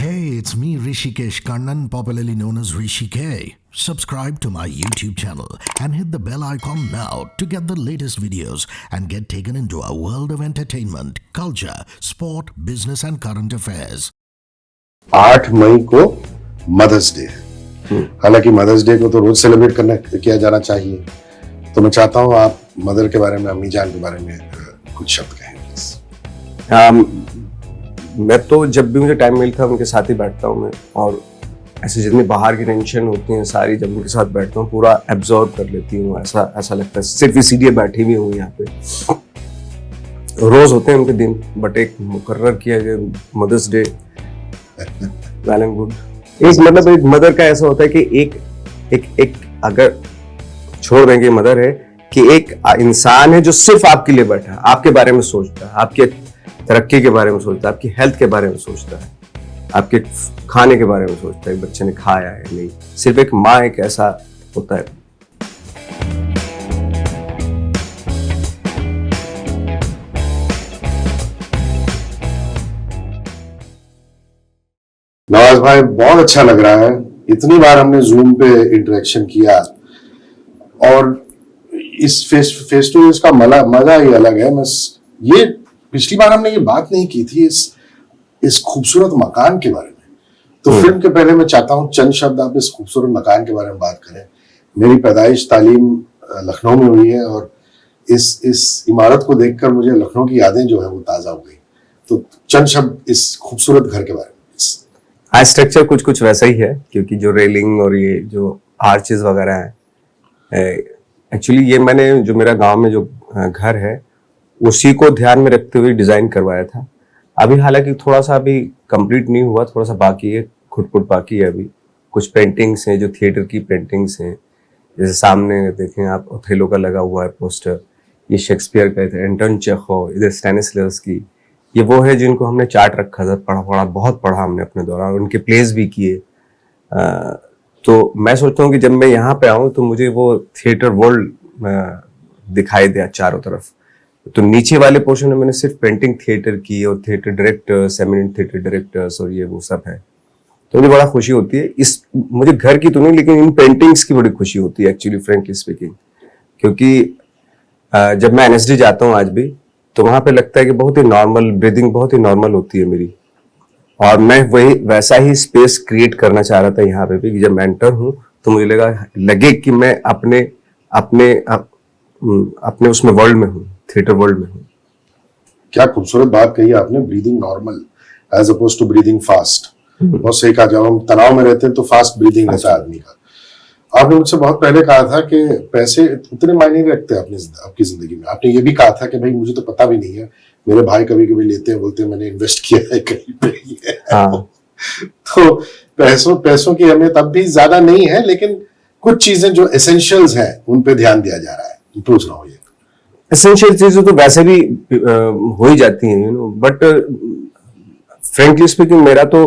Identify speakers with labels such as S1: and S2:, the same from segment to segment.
S1: Hey, it's me Rishikesh Kannan, popularly known as Rishi K. Subscribe to my YouTube channel and hit the bell icon now to get the latest videos and get taken into a world of entertainment, culture, sport, business and current affairs.
S2: 8 मई को mother's day है। हालांकि mother's day को तो रोज celebrate किया जाना चाहिए, तो मैं चाहता हूँ आप मदर के बारे में, अम्मी जान के बारे में कुछ शब्द कहें।
S3: मैं तो जब भी मुझे टाइम मिलता है उनके साथ ही बैठता हूँ मैं, और ऐसे जितनी बाहर की टेंशन होती हैं सारी जब उनके साथ बैठता हूँ पूरा एब्जॉर्ब कर लेती हूँ। ऐसा लगता है सिर्फ इसीलिए बैठी हुई हूँ यहाँ पे। रोज होते हैं उनके दिन, बट एक मुकर्रर किया गया mother's day well and good. एक मदर का ऐसा होता है कि एक अगर छोड़ देंगे मदर है कि एक इंसान है जो सिर्फ आपके लिए बैठा है, आपके बारे में सोचता है, आपके तरक्की के बारे में सोचता है, आपकी हेल्थ के बारे में सोचता है, आपके खाने के बारे में सोचता है, बच्चे ने खाया है नहीं। सिर्फ एक माँ एक ऐसा होता है।
S2: नवाज भाई, बहुत अच्छा लग रहा है। इतनी बार हमने जूम पे इंटरेक्शन किया और इस फेस टू फेस का मजा ही अलग है। ये पिछली बार हमने ये बात नहीं की थी इस खूबसूरत मकान के बारे में, तो फिल्म के पहले मैं चाहता हूँ चंद शब्द आप इस खूबसूरत मकान के बारे में बात करें। मेरी पैदाइश तालीम लखनऊ में हुई है और इस इमारत को देखकर मुझे लखनऊ की यादें जो है वो ताजा हो गई। तो चंद शब्द इस खूबसूरत घर के बारे में।
S3: स्ट्रक्चर कुछ वैसा ही है, क्योंकि जो रेलिंग और ये जो आर्चेस वगैरह है, एक्चुअली ये मैंने जो मेरा गांव में जो घर है उसी को ध्यान में रखते हुए डिजाइन करवाया था। अभी हालांकि थोड़ा सा अभी कंप्लीट नहीं हुआ, थोड़ा सा बाकी है, खुद बाकी है। अभी कुछ पेंटिंग्स हैं जो थिएटर की पेंटिंग्स हैं, जैसे सामने देखें आप ओथेलो का लगा हुआ है पोस्टर, ये शेक्सपियर का है, एंटोन चेखोव, इधर स्टैनिस्लवस्की, ये वो है जिनको हमने चार्ट रखा था, बहुत पढ़ा हमने अपने दौरान, उनके प्लेस भी किए। तो मैं सोचता हूँ कि जब मैं यहाँ पे आऊँ तो मुझे वो थिएटर वर्ल्ड दिखाई दिया चारों तरफ। तो नीचे वाले पोर्शन में मैंने सिर्फ पेंटिंग थिएटर की और theatre directors, eminent theatre directors और ये वो सब है। तो मुझे बड़ा खुशी होती है मुझे घर की तो नहीं, लेकिन इन पेंटिंग्स की बड़ी खुशी होती है एक्चुअली, फ्रेंकली स्पीकिंग। क्योंकि जब मैं एनएसडी जाता हूँ आज भी, तो वहां पे लगता है कि बहुत ही नॉर्मल ब्रीदिंग, बहुत ही नॉर्मल होती है मेरी, और मैं वैसा ही स्पेस क्रिएट करना चाह रहा था यहाँ पे भी कि जब मैं एंटर हूँ तो मुझे लगे कि मैं अपने उसमें वर्ल्ड में हूँ, थिएटर वर्ल्ड में हूँ।
S2: क्या खूबसूरत बात कही आपने, breathing normal as opposed to breathing fast. बहुत सही कहा। जब हम तनाव में रहते हैं तो फास्ट ब्रीदिंग रहता है आदमी का। आपने मुझसे बहुत पहले कहा था कि पैसे उतने मायने नहीं रखते आपकी जिंदगी में। आपने ये भी कहा था कि भाई मुझे तो पता भी नहीं है, मेरे भाई कभी कभी लेते हैं, बोलते हैं मैंने इन्वेस्ट किया है कहीं पे। तो पैसों की अहमियत अब भी ज्यादा नहीं है, लेकिन कुछ चीजें जो एसेंशियल्स हैं उन पे ध्यान दिया जा रहा है। पूछ रहा हूँ, ये
S3: एसेंशियल चीजें तो वैसे भी हो ही जाती हैं, बट फ्रेंकली स्पीकिंग मेरा तो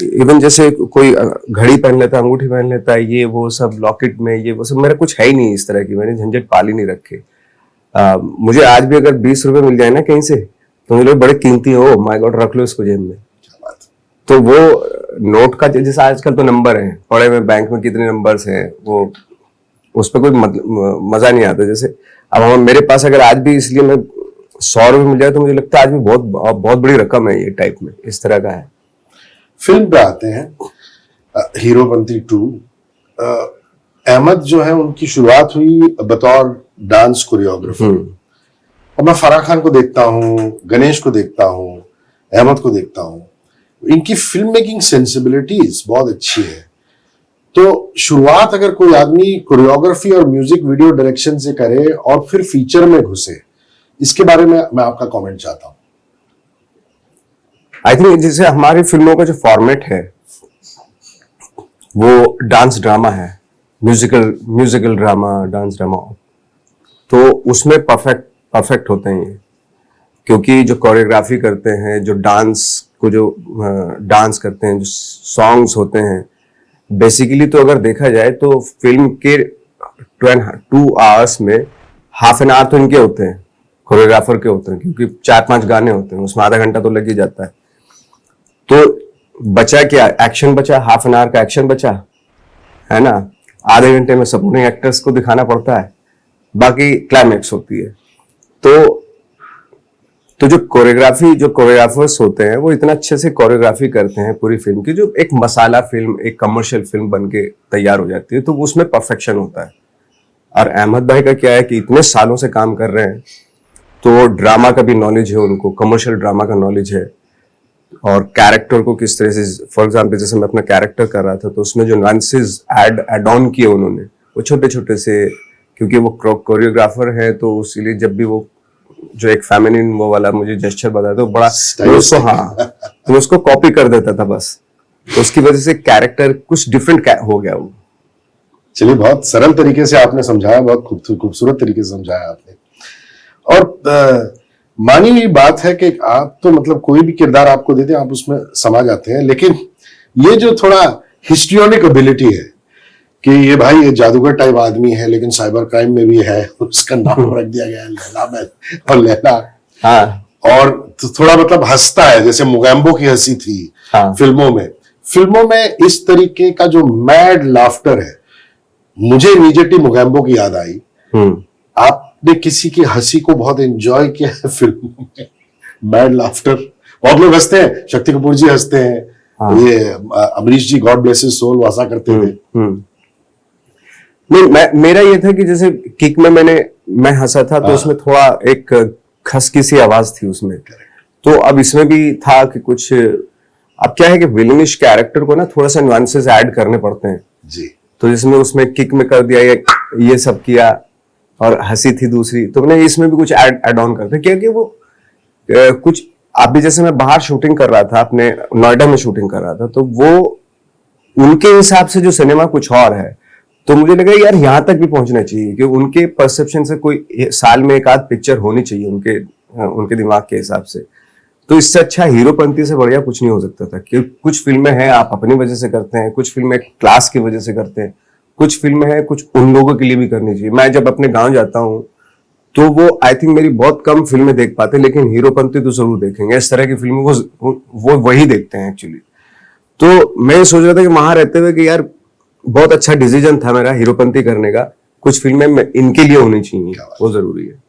S3: इवन जैसे कोई घड़ी पहन लेता है, अंगूठी पहन लेता है, ये वो सब लॉकेट में ये वो सब, मेरा कुछ है ही नहीं इस तरह की, मैंने झंझट पाल ही नहीं रखे। मुझे आज भी अगर 20 रुपए मिल जाए ना कहीं से, तो मुझे बड़े कीमती हो, माय गॉड रख लो इसको जेब में। तो वो नोट का जैसे आजकल तो नंबर है पड़े हुए, बैंक में कितने नंबर्स हैं, वो उस पर कोई मजा नहीं आता। जैसे अब मेरे पास अगर आज भी, इसलिए मैं 100 रुपए मिल जाए तो मुझे लगता है आज भी बहुत बड़ी रकम है, ये टाइप में इस तरह का है।
S2: फिल्म पे आते हैं, हीरोपंती 2। अहमद जो है उनकी शुरुआत हुई बतौर डांस कोरियोग्राफर, और मैं फराह खान को देखता हूँ, गणेश को देखता हूँ, अहमद को देखता हूँ, इनकी फिल्म मेकिंग सेंसिबिलिटीज बहुत अच्छी है। तो शुरुआत अगर कोई आदमी कोरियोग्राफी और म्यूजिक वीडियो डायरेक्शन से करे और फिर फीचर में घुसे, इसके बारे में मैं आपका कमेंट चाहता हूं।
S3: आई थिंक जैसे हमारी फिल्मों का जो फॉर्मेट है वो डांस ड्रामा है, म्यूजिकल ड्रामा, डांस ड्रामा, तो उसमें परफेक्ट होते हैं ये, क्योंकि जो कोरियोग्राफी करते हैं, जो डांस करते हैं, जो सॉन्ग्स होते हैं, बेसिकली तो अगर देखा जाए तो फिल्म के 2 आवर्स में हाफ एन आवर तो इनके होते हैं, कोरियोग्राफर के होते हैं, क्योंकि 4-5 गाने होते हैं, उसमें आधा घंटा तो लग ही जाता है। तो बचा क्या, एक्शन बचा, हाफ एन आवर का एक्शन बचा है ना, आधे घंटे में सपोर्टिंग एक्टर्स को दिखाना पड़ता है, बाकी क्लाइमैक्स होती है। तो जो कोरियोग्राफर्स होते हैं वो इतना अच्छे से कोरियोग्राफी करते हैं पूरी फिल्म की, जो एक मसाला फिल्म, एक कमर्शियल फिल्म बन के तैयार हो जाती है, तो उसमें परफेक्शन होता है। और अहमद भाई का क्या है कि इतने सालों से काम कर रहे हैं, तो ड्रामा का भी नॉलेज है उनको, कमर्शियल ड्रामा का नॉलेज है, और कैरेक्टर को किस तरह से, फॉर एग्जाम्पल जैसे मैं अपना कैरेक्टर कर रहा था, तो उसमें जो नुआंसेस एड ऑन किए उन्होंने, वो छोटे छोटे से, क्योंकि वो कोरियोग्राफर है, तो इसीलिए जब भी वो जो एक फेमिनिन वो वाला मुझे जेस्चर बताया, तो बड़ा तो उसको कॉपी कर देता था बस, तो उसकी वजह से कैरेक्टर कुछ डिफरेंट हो गया वो।
S2: चलिए, बहुत सरल तरीके से आपने समझाया, बहुत खूबसूरत तरीके से समझाया आपने। और मानी हुई बात है कि आप तो मतलब कोई भी किरदार आपको देते हैं आप उसमें समा जाते हैं, लेकिन ये जो थोड़ा हिस्ट्रियोनिक एबिलिटी है कि ये भाई ये जादूगर टाइप आदमी है लेकिन साइबर क्राइम में भी है, उसका नाम रख दिया गया है लैला और लैला।
S3: हाँ।
S2: और तो थोड़ा मतलब हंसता है, जैसे मुगैम्बो की हंसी थी।
S3: हाँ।
S2: फिल्मों में इस तरीके का जो मैड लाफ्टर है, मुझे इमीडिएटली मुगैम्बो की याद आई। आपने किसी की हंसी को बहुत एंजॉय किया है फिल्मों में? मैड लाफ्टर, बहुत लोग हंसते हैं, शक्ति कपूर जी हंसते हैं। हाँ। ये अमरीश जी, गॉड ब्लेस हिज सोल, वैसा करते थे।
S3: नहीं, मेरा ये था कि जैसे किक में मैं हंसा था, तो उसमें थोड़ा एक खसकी सी आवाज थी उसमें, तो अब इसमें भी था कि कुछ, अब क्या है कि विलेनिश कैरेक्टर को ना थोड़ा सा नुआंसेस ऐड करने पड़ते हैं
S2: जी।
S3: तो जिसमें उसमें किक में कर दिया ये सब किया, और हंसी थी दूसरी, तो मैंने इसमें भी कुछ ऐड ऑन करते, क्योंकि वो कुछ, अभी जैसे मैं बाहर शूटिंग कर रहा था, अपने नोएडा में शूटिंग कर रहा था, तो वो उनके हिसाब से जो सिनेमा कुछ और है, तो मुझे लगा यार यहाँ तक भी पहुंचना चाहिए कि उनके परसेप्शन से कोई साल में एक आध पिक्चर होनी चाहिए उनके दिमाग के हिसाब से। तो इससे अच्छा हीरोपंती से बढ़िया कुछ नहीं हो सकता था, कि कुछ फिल्में हैं आप अपनी वजह से करते हैं, कुछ फिल्में क्लास की वजह से करते हैं, कुछ फिल्में हैं कुछ उन लोगों के लिए भी करनी चाहिए। मैं जब अपने गांव जाता हूँ तो वो आई थिंक मेरी बहुत कम फिल्में देख पाते, लेकिन हीरोपंती तो जरूर देखेंगे, इस तरह की फिल्मों को वो वही देखते हैं एक्चुअली। तो मैं सोच रहा था कि वहां रहते हुए कि यार बहुत अच्छा डिसीजन था मेरा हीरोपंती करने का, कुछ फिल्में इनके लिए होनी चाहिए, वो जरूरी है।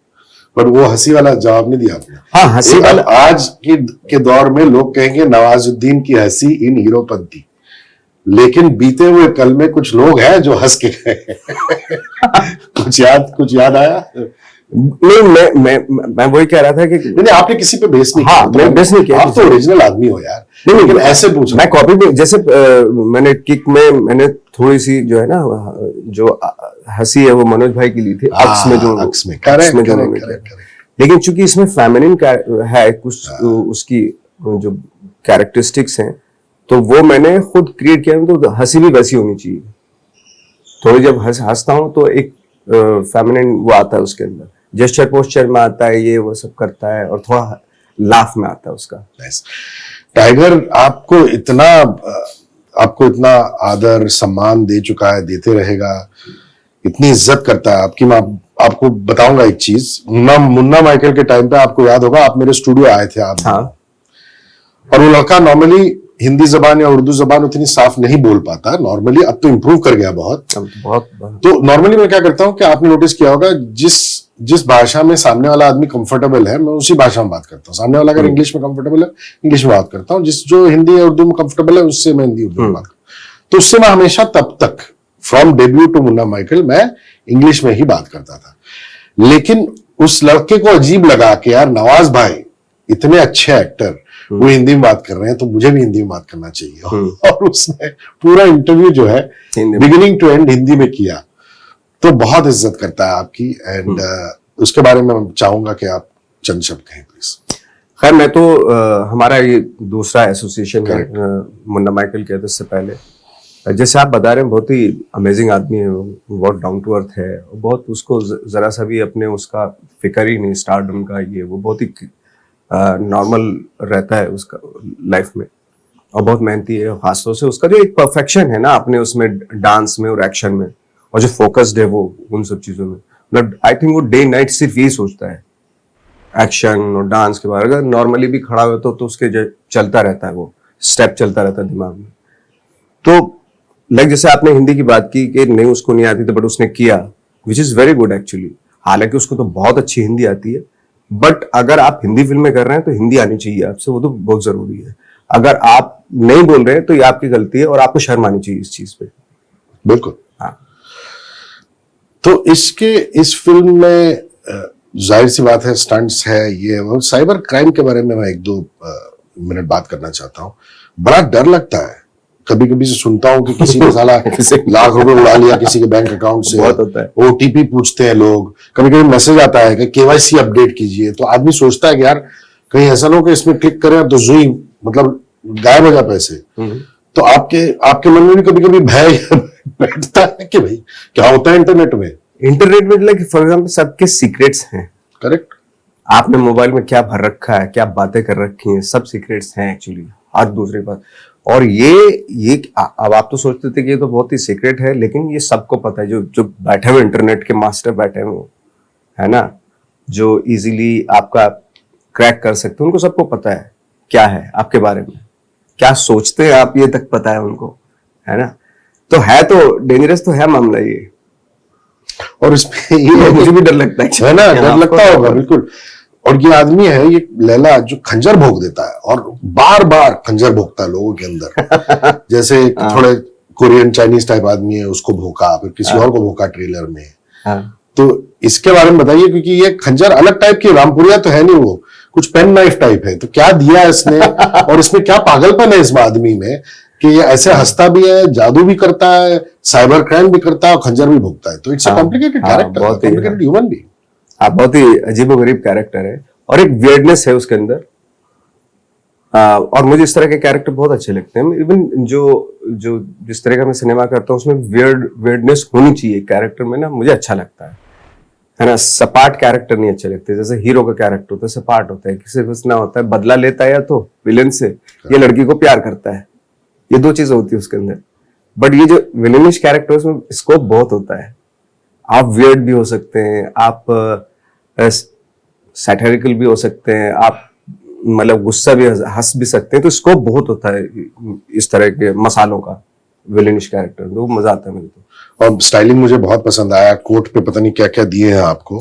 S2: पर वो हंसी वाला जवाब नहीं दिया आपने।
S3: हाँ, हंसी वाला
S2: आज के दौर में लोग कहेंगे नवाजुद्दीन की हंसी इन हीरोपंती, लेकिन बीते हुए कल में कुछ लोग हैं जो हंस के गए। कुछ याद आया?
S3: नहीं, मैं वही कह रहा था कि
S2: नहीं, आपने किसी पे बेस नहीं
S3: किया। मैं बेस नहीं किया,
S2: आप तो ओरिजिनल आदमी हो यार। लेकिन ऐसे पूछ,
S3: मैं कॉपी में, जैसे मैंने किक में मैंने थोड़ी सी जो है ना, जो हंसी है वो मनोज भाई की ली थी, अक्स में जो उन्होंने किया। लेकिन चूंकि इसमें फेमिनिन है कुछ उसकी जो कैरेक्टरिस्टिक्स हैं, तो वो मैंने खुद क्रिएट किया, तो हंसी भी वैसी होनी चाहिए। थोड़ी जब हंसता हूं तो एक फेमिनिन वो आता है उसके अंदर, जेस्चर पोस्चर में आता है, ये वो सब करता है, और थोड़ा लाफ में आता है उसका।
S2: टाइगर आपको इतना आदर सम्मान दे चुका है, देते रहेगा, इतनी इज्जत करता है आपकी। मैं आपको बताऊंगा एक चीज, मुन्ना माइकल के टाइम पे आपको याद होगा, आप मेरे स्टूडियो आए थे आप।
S3: हाँ।
S2: और वो लड़का नॉर्मली हिंदी जबान या उर्दू जबान उतनी साफ नहीं बोल पाता नॉर्मली, अब तो इम्प्रूव कर गया बहुत। तो नॉर्मली मैं क्या करता हूँ कि आपने नोटिस किया होगा, जिस भाषा में सामने वाला आदमी कंफर्टेबल है मैं उसी भाषा में बात करता हूँ। सामने वाला अगर इंग्लिश में कंफर्टेबल है इंग्लिश में बात करता हूँ, जो हिंदी या उर्दू में कंफर्टेबल है उससे मैं हिंदी उर्दू में बात करता हूँ। तो उससे मैं हमेशा तब तक from debut to Munna Michael मैं इंग्लिश में ही बात करता था। लेकिन उस लड़के को अजीब लगा कि यार नवाज भाई इतने अच्छे एक्टर वो हिंदी में बात कर रहे हैं, तो मुझे भी हिंदी में बात करना चाहिए। और उसने पूरा इंटरव्यू जो है बिगिनिंग टू एंड हिंदी में किया। तो बहुत इज्जत करता है आपकी, एंड उसके बारे में चाहूंगा कि आप चंद शब्द कहें प्लीज।
S3: खैर, मैं तो हमारा ये दूसरा एसोसिएशन है मुन्ना माइकल के, इससे पहले जैसे आप बता रहे हैं बहुत ही अमेजिंग आदमी है, बहुत डाउन टू अर्थ है, बहुत उसको जरा सा भी अपने उसका फिक्र ही नहीं स्टारडम का, ये वो बहुत ही नॉर्मल रहता है उसका लाइफ में, और बहुत मेहनती है। खासतौर से उसका जो एक परफेक्शन है ना अपने उसमें डांस में और एक्शन में, और जो फोकस्ड है वो उन सब चीजों में, मतलब आई थिंक वो डे नाइट सिर्फ यही सोचता है, एक्शन और डांस के बारे में। अगर नॉर्मली भी खड़ा हो तो उसके चलता रहता है वो, स्टेप चलता रहता है दिमाग में। तो लाइक जैसे आपने हिंदी की बात की कि नहीं उसको नहीं आती थी बट उसने किया, which is very good actually. हालांकि उसको तो बहुत अच्छी हिंदी आती है, बट अगर आप हिंदी फिल्में कर रहे हैं तो हिंदी आनी चाहिए आपसे, वो तो बहुत जरूरी है। अगर आप नहीं बोल रहे हैं तो ये आपकी गलती है और आपको शर्म आनी चाहिए इस चीज पे।
S2: बिल्कुल।
S3: हाँ।
S2: तो इस फिल्म में जाहिर सी बात है स्टंट्स है, ये वो साइबर क्राइम के बारे में मैं 1-2 मिनट बात करना चाहता हूँ। बड़ा डर लगता है कभी कभी से सुनता हूँ कि किसी ने साला लाख रुपए उड़ा लिया किसी के बैंक अकाउंट से,
S3: बहुत होता है।
S2: ओटीपी पूछते हैं लोग, कभी कभी मैसेज आता है कि केवाईसी अपडेट कीजिए, तो आदमी सोचता है कि यार कहीं ऐसा ना हो कि इसमें क्लिक करें तो जुई मतलब गायब हो जाए पैसे। तो आपके मन में भी कभी कभी भय बैठता है कि भाई क्या होता है इंटरनेट में।
S3: इंटरनेट में लाइक फॉर एग्जाम्पल सबके सीक्रेट्स हैं।
S2: करेक्ट।
S3: आपने मोबाइल में क्या भर रखा है, क्या बातें कर रखी हैं, सब सीक्रेट्स हैं एक्चुअली हर दूसरी बात। और ये अब आप तो सोचते थे कि ये तो बहुत ही सीक्रेट है, लेकिन ये सबको पता है, जो बैठे हुए इंटरनेट के मास्टर बैठे हुए है ना, जो इजीली आपका क्रैक कर सकते हैं, उनको सबको पता है क्या है आपके बारे में, क्या सोचते हैं आप, ये तक पता है उनको, है ना। तो डेंजरस तो है मामला ये।
S2: और इसमें ये
S3: मुझे भी डर लगता है
S2: ना, डर लगता होगा बिल्कुल। और ये आदमी है, ये लैला, जो खंजर भोग देता है और बार बार खंजर भोगता है लोगों के अंदर। जैसे थोड़े कोरियन चाइनीज टाइप आदमी है, उसको भोंका, फिर किसी और को भोंका ट्रेलर में। तो इसके बारे में बताइए, क्योंकि ये खंजर अलग टाइप की, रामपुरिया तो है नहीं, वो कुछ पेन नाइफ टाइप है। तो क्या दिया है इसने और इसमें क्या पागलपन है इस आदमी में कि ये ऐसे हंसता भी है, जादू भी करता है, साइबर क्राइम भी करता है और खंजर भी भोगता है। तो it's a complicated character, complicated human being.
S3: आप बहुत ही अजीबोगरीब कैरेक्टर है और एक वियर्डनेस है उसके अंदर। और मुझे इस तरह के कैरेक्टर बहुत अच्छे लगते हैं। इवन जो जिस तरह का मैं सिनेमा करता हूँ उसमें वियर्डनेस होनी चाहिए कैरेक्टर में ना, मुझे अच्छा लगता है ना। सपाट कैरेक्टर नहीं अच्छे लगते। जैसे हीरो का कैरेक्टर होता है सपाट होता है, किसी कुछ ना होता है, बदला लेता है या तो विलन से, ये लड़की को प्यार करता है, ये 2 चीजें होती है उसके अंदर। बट ये जो विलेनिश कैरेक्टर है उसमें स्कोप बहुत होता है। आप वियर्ड भी हो सकते हैं, आप सैटिरिकल भी हो सकते हैं, आप मतलब गुस्सा भी, हंस भी सकते हैं। तो स्कोप बहुत होता है इस तरह के मसालों का विलेनिश कैरेक्टर, तो मजा आता है मुझे तो।
S2: और स्टाइलिंग मुझे बहुत पसंद आया। कोट पे पता नहीं क्या क्या दिए हैं आपको,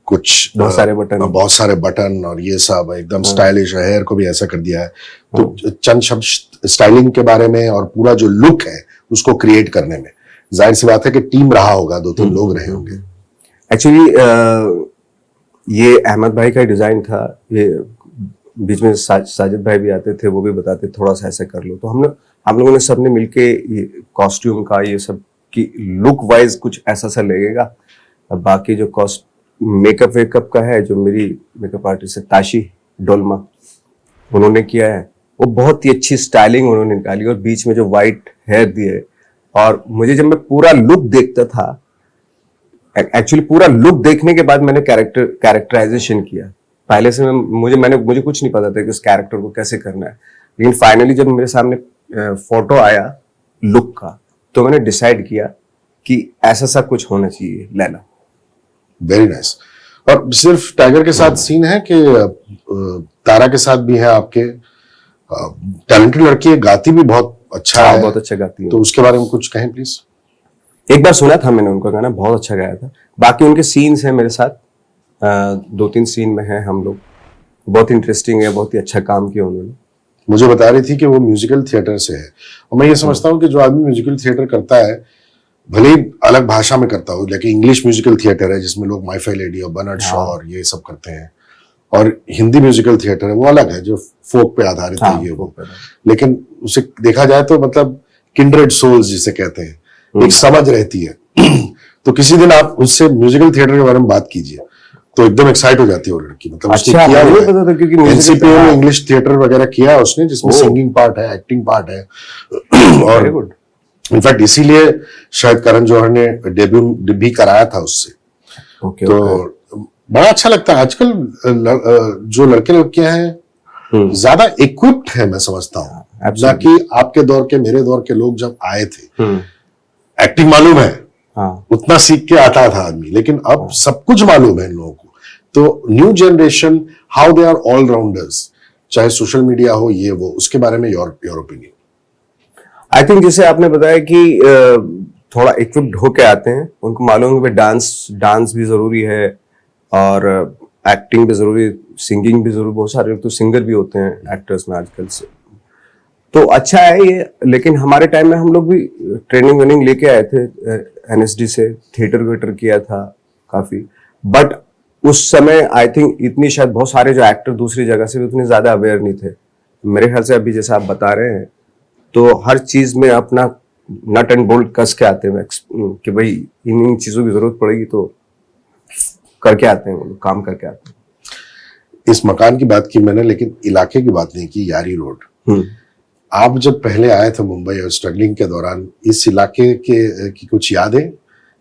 S2: कुछ
S3: बहुत सारे बटन
S2: और ये सब एकदम स्टाइलिश। हेयर को भी ऐसा कर दिया है। तो चंद शब्द स्टाइलिंग के बारे में और पूरा जो लुक है उसको क्रिएट करने में जाहिर सी बात है कि टीम रहा होगा, 2-3 लोग रहे होंगे।
S3: एक्चुअली ये अहमद भाई का डिजाइन था। ये बीच में साजिद भाई भी आते थे, वो भी बताते थोड़ा सा ऐसा कर लो। तो हम लोगों ने सबने मिलके ये कॉस्ट्यूम का ये सब की लुक वाइज कुछ ऐसा सा लगेगा। अब बाकी जो मेकअप वेकअप का है, जो मेरी मेकअप आर्टिस्ट है ताशी डोलमा, उन्होंने किया है, वो बहुत ही अच्छी स्टाइलिंग उन्होंने निकाली। और बीच में जो व्हाइट हेयर दिए, और मुझे जब मैं पूरा लुक देखता था, एक्चुअली पूरा लुक देखने के बाद मैंने कैरेक्टराइजेशन किया। पहले से मुझे कुछ नहीं पता था कि उस कैरेक्टर को कैसे करना है, लेकिन फाइनली जब मेरे सामने फोटो आया लुक का, तो मैंने डिसाइड किया कि ऐसा सा कुछ होना चाहिए लैला।
S2: Very nice. और सिर्फ टाइगर के साथ सीन है कि तारा के साथ भी है आपके? टैलेंटेड लड़की है, गाती भी बहुत अच्छा है।
S3: बहुत अच्छा गाती है।
S2: तो उसके बारे में कुछ कहें प्लीज।
S3: एक बार सुना था मैंने उनका गाना, बहुत अच्छा गाया था। बाकी उनके सीन्स हैं मेरे साथ, 2-3 सीन में है हम लोग, बहुत इंटरेस्टिंग है, बहुत ही अच्छा काम किया उन्होंने।
S2: मुझे बता रही थी कि वो म्यूजिकल थिएटर से है, और मैं ये समझता हूँ कि जो आदमी म्यूजिकल थिएटर करता है, भले ही अलग भाषा में करता हो, लेकिन इंग्लिश म्यूजिकल थिएटर है जिसमें लोग माई फाई लेडी और बर्नार्ड शॉ और ये सब करते हैं, और हिंदी म्यूजिकल थिएटर है वो अलग है जो फोक पे आधारित है ये वो। लेकिन उसे देखा जाए तो मतलब किंड्रेड सोल्स जिसे कहते हैं, एक समझ रहती है। तो किसी दिन आप उससे म्यूजिकल थिएटर के बारे में बात कीजिए तो एकदम एक्साइट हो जाती है वो लड़की। मतलब उसने किया है एनसीपीओ में इंग्लिश थिएटर वगैरह किया है उसने, जिसमें सिंगिंग पार्ट है, एक्टिंग पार्ट है। और इनफैक्ट इसीलिए शायद करण जौहर ने डेब्यू भी कराया था उससे। तो बड़ा अच्छा लगता है। आजकल जो लड़के लड़कियां हैं ज्यादा इक्विप्ड है, मैं समझता हूँ, ना कि आपके दौर के मेरे दौर के लोग जब आए थे। एक्टिंग मालूम है, उतना सीख के आता था आदमी, लेकिन अब सब कुछ मालूम है इन लोगों को। तो new generation, how they are all rounders, चाहे सोशल मीडिया हो, ये वो, उसके बारे में योर ओपिनियन?
S3: आई थिंक जैसे आपने बताया कि थोड़ा इक्विप्ड होके आते हैं, उनको मालूम है कि डांस भी जरूरी है और एक्टिंग भी जरूरी, सिंगिंग भी जरूरी। बहुत सारे लोग तो सिंगर भी होते हैं एक्टर्स में आजकल से, तो अच्छा है ये। लेकिन हमारे टाइम में हम लोग भी ट्रेनिंग वेनिंग लेके आए थे NSD से, थिएटर वेटर किया था काफी, बट उस समय आई थिंक इतनी शायद बहुत सारे जो एक्टर दूसरी जगह से भी उतने ज्यादा अवेयर नहीं थे मेरे ख्याल से। अभी जैसे आप बता रहे हैं तो हर चीज में अपना नट एंड बोल्ट कस के आते हैं कि भाई इन चीजों की जरूरत पड़ेगी तो करके आते हैं, वो लोग काम करके आते हैं।
S2: इस मकान की बात की मैंने, लेकिन इलाके की बात नहीं की, यारी रोड। आप जब पहले आए थे मुंबई और स्ट्रगलिंग के दौरान, इस इलाके के की कुछ यादें?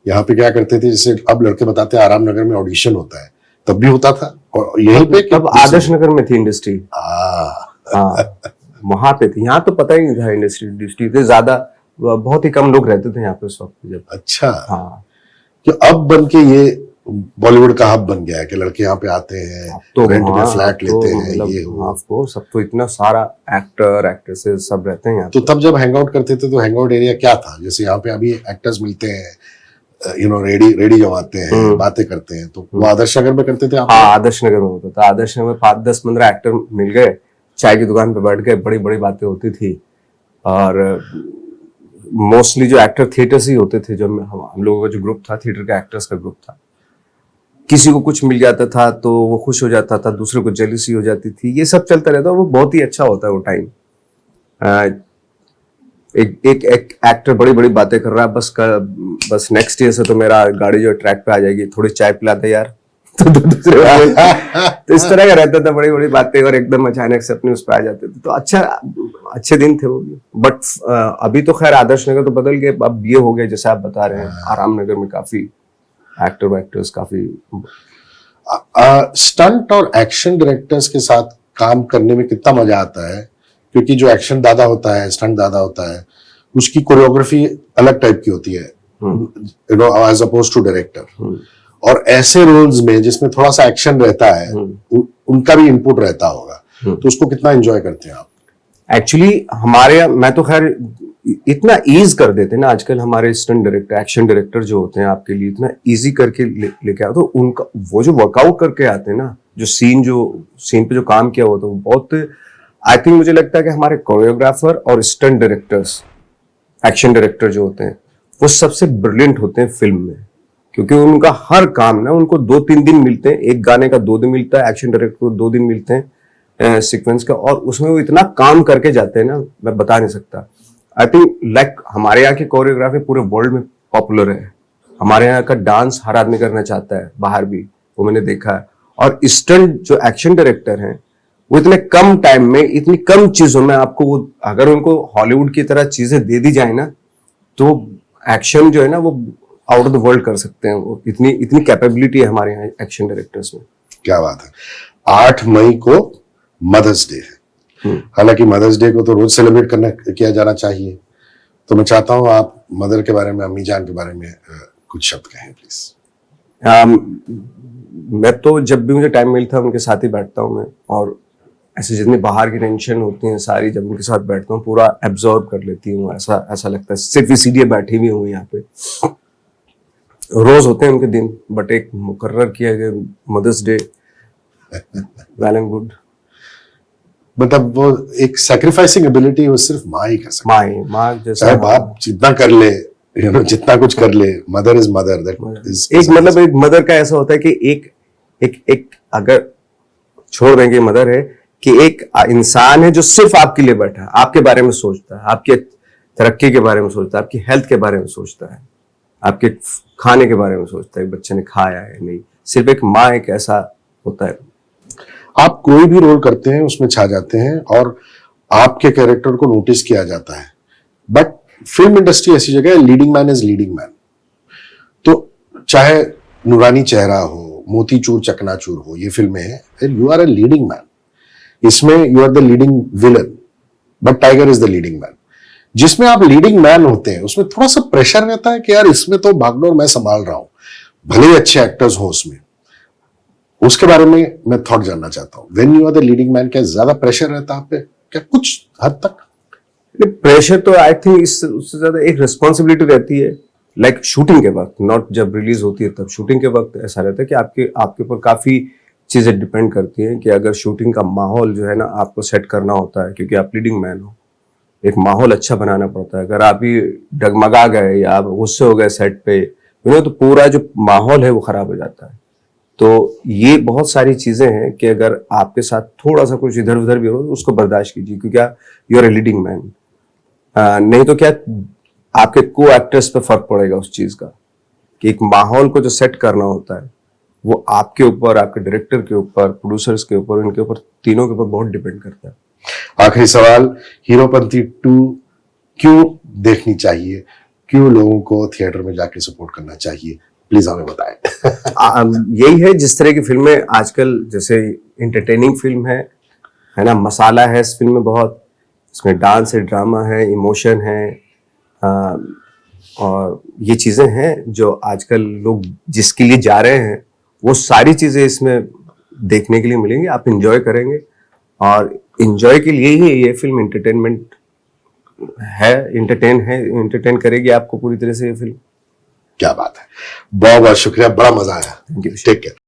S2: यहाँ पे क्या करते थे, जैसे अब लड़के बताते हैं आराम नगर में ऑडिशन होता है, तब भी होता था? और यहीं पे
S3: तब आदर्श नगर में थी इंडस्ट्री। हाँ, वहां पे थी। यहाँ तो पता ही नहीं था इंडस्ट्री थे ज्यादा, बहुत ही कम लोग रहते थे यहाँ पे उस वक्त जब।
S2: अच्छा।
S3: हाँ,
S2: कि अब बन के ये बॉलीवुड का हब बन गया है कि लड़के यहाँ पे आते हैं,
S3: तो
S2: रेंट पे फ्लैट लेते हैं,
S3: मतलब
S2: ये वो।
S3: ऑफ कोर्स, सब तो इतना सारा एक्टर एक्ट्रेसेस सब रहते हैं यहाँ
S2: तो तब जब हैंग आउट करते थे तो हैंग आउट एरिया क्या था? जैसे यहाँ पे अभी एक्टर्स मिलते हैं, रेडी जमाते हैं, बातें करते हैं, तो वो आदर्श नगर में करते थे आप?
S3: हाँ, आदर्श नगर में होता था। आदर्श नगर में 5-10-15 एक्टर मिल गए, चाय की दुकान पे बैठ गए, बड़ी बड़ी बातें होती थी। और मोस्टली जो एक्टर थिएटर्स ही होते थे। जो हम लोगों का जो ग्रुप था, थिएटर का एक्टर्स का ग्रुप था, किसी को कुछ मिल जाता था तो वो खुश हो जाता था, दूसरे को जेलसी हो जाती थी, ये सब चलता रहता। वो बहुत ही अच्छा होता है वो टाइम। एक एक्टर बड़ी बड़ी बातें कर रहा है, बस नेक्स्ट ईयर से तो मेरा गाड़ी जो ट्रैक पे आ जाएगी, थोड़ी चाय पिला दे यार। तो दूसरे तो इस तरह का रहता था, बड़ी बड़ी बातें, और एकदम अचानक से अपने उस पर आ जाते थे। तो अच्छे दिन थे वो भी। बट अभी तो खैर आदर्श नगर तो बदल गए, अब ये हो गया जैसे आप बता रहे हैं। आराम नगर में काफी एक्टर्स काफी।
S2: स्टंट और एक्शन डायरेक्टर्स के साथ काम करने में कितना मजा आता है? क्योंकि जो एक्शन दादा होता है, स्टंट दादा होता है, उसकी कोरियोग्राफी अलग टाइप की होती है, एज अपोज टू डायरेक्टर। और ऐसे रोल्स में जिसमें थोड़ा सा एक्शन रहता है, उनका भी इनपुट रहता होगा, तो उसको कितना एंजॉय करते हैं आप?
S3: एक्चुअली मैं तो खैर इतना ईज कर देते ना आजकल हमारे स्टंट डायरेक्टर, एक्शन डायरेक्टर जो होते हैं, आपके लिए इतना इजी करके लेके आते। तो उनका वो जो वर्कआउट करके आते हैं ना, जो सीन पे जो काम किया हुआ था, वो बहुत, आई थिंक मुझे लगता है कि हमारे कोरियोग्राफर और स्टंट डायरेक्टर्स, एक्शन डायरेक्टर जो होते हैं, वो सबसे ब्रिलियंट होते हैं फिल्म में। क्योंकि उनका हर काम ना, उनको 2-3 दिन मिलते हैं, एक गाने का 2 दिन मिलता है, एक्शन डायरेक्टर को 2 दिन मिलते हैं सीक्वेंस का, और उसमें वो इतना काम करके जाते हैं ना, मैं बता नहीं सकता। आई थिंक लाइक हमारे यहाँ की कोरियोग्राफी पूरे वर्ल्ड में पॉपुलर है। हमारे यहाँ का डांस हर आदमी करना चाहता है, बाहर भी, वो मैंने देखा है। और स्टंट जो एक्शन डायरेक्टर हैं, वो इतने कम टाइम में, इतनी कम चीजों में आपको, वो अगर उनको हॉलीवुड की तरह चीजें दे दी जाए ना, तो एक्शन जो है ना, वो आउट ऑफ द वर्ल्ड कर सकते हैं। वो इतनी कैपेबिलिटी है हमारे यहाँ एक्शन डायरेक्टर्स में।
S2: क्या बात है। 8 मई को मदर्स डे है। हालांकि मदर्स डे को तो रोज सेलिब्रेट किया जाना चाहिए, तो मैं चाहता हूं आप मदर के बारे में, अम्मी जान के बारे में कुछ शब्द कहें प्लीज।
S3: मैं तो जब भी मुझे टाइम मिलता है उनके साथ ही बैठता हूँ मैं, और ऐसे जितनी बाहर की टेंशन होती हैं सारी, जब उनके साथ बैठता हूँ पूरा एब्जॉर्ब कर लेती हूँ। ऐसा लगता है सिर्फ इसीलिए बैठी हुई हूँ यहाँ पे। रोज होते हैं उनके दिन, बट एक मुकर्रर किया गया mother's day, well and good.
S2: मतलब वो एक सैक्रिफाइसिंग एबिलिटी वो सिर्फ माँ ही कर सकती है।
S3: माँ जैसा,
S2: चाहे बाप जितना कर ले, जितना कुछ कर ले, mother is mother. That is
S3: एक मदर का ऐसा होता है कि एक अगर छोड़ देंगे मदर है, कि एक इंसान है जो सिर्फ आपके लिए बैठा है, आपके बारे में सोचता है, आपके तरक्की के बारे में सोचता है, आपकी हेल्थ के बारे में सोचता है, आपके खाने के बारे में सोचता है, बच्चे ने खाया है नहीं। सिर्फ एक माँ एक ऐसा होता है।
S2: आप कोई भी रोल करते हैं उसमें छा जाते हैं और आपके कैरेक्टर को नोटिस किया जाता है। बट फिल्म इंडस्ट्री ऐसी जगह है, leading man is leading man. तो चाहे नूरानी चेहरा हो, मोतीचूर चकनाचूर हो, ये फिल्में हैं, you are a leading man. इसमें you are the leading villain, but Tiger is the leading man. जिसमें आप लीडिंग मैन होते हैं उसमें थोड़ा सा प्रेशर रहता है कि यार इसमें तो भागदौड़ मैं संभाल रहा हूं, भले ही अच्छे एक्टर्स हो उसमें, उसके बारे में मैं थॉट जानना चाहता हूँ। When you are the leading man, क्या ज्यादा प्रेशर रहता है आप पे, क्या कुछ हद तक?
S3: प्रेशर तो आई थिंक उससे ज्यादा एक रिस्पॉन्सिबिलिटी रहती है, लाइक शूटिंग के वक्त, नॉट जब रिलीज होती है तब। शूटिंग के वक्त ऐसा रहता है कि आपके ऊपर काफी चीजें डिपेंड करती हैं कि अगर शूटिंग का माहौल जो है ना आपको सेट करना होता है, क्योंकि आप लीडिंग मैन हो, एक माहौल अच्छा बनाना पड़ता है। अगर आप ही डगमगा गए या आप गुस्से हो गए सेट पे, तो पूरा जो माहौल है वो खराब हो जाता है। तो ये बहुत सारी चीजें हैं कि अगर आपके साथ थोड़ा सा कुछ इधर उधर भी हो तो उसको बर्दाश्त कीजिए, क्योंकि you are a leading man. नहीं तो क्या आपके को एक्टर्स पे फर्क पड़ेगा उस चीज का, कि एक माहौल को जो सेट करना होता है वो आपके ऊपर, आपके डायरेक्टर के ऊपर, प्रोड्यूसर्स के ऊपर, इनके ऊपर, तीनों के ऊपर बहुत डिपेंड करता है।
S2: आखिरी सवाल, हीरोपंती 2 क्यों देखनी चाहिए, क्यों लोगों को थिएटर में जाके सपोर्ट करना चाहिए, प्लीज हमें बताएं।
S3: यही है, जिस तरह की फिल्में आजकल, जैसे इंटरटेनिंग फिल्म है ना, मसाला है इस फिल्म में बहुत, इसमें डांस है, ड्रामा है, इमोशन है, और ये चीजें हैं जो आजकल लोग जिसके लिए जा रहे हैं वो सारी चीजें इसमें देखने के लिए मिलेंगी। आप एंजॉय करेंगे, और एंजॉय के लिए ही ये फिल्म एंटरटेनमेंट है, एंटरटेन करेगी आपको पूरी तरह से ये फिल्म।
S2: क्या बात है, बहुत बहुत शुक्रिया, बड़ा मजा आया। Take care.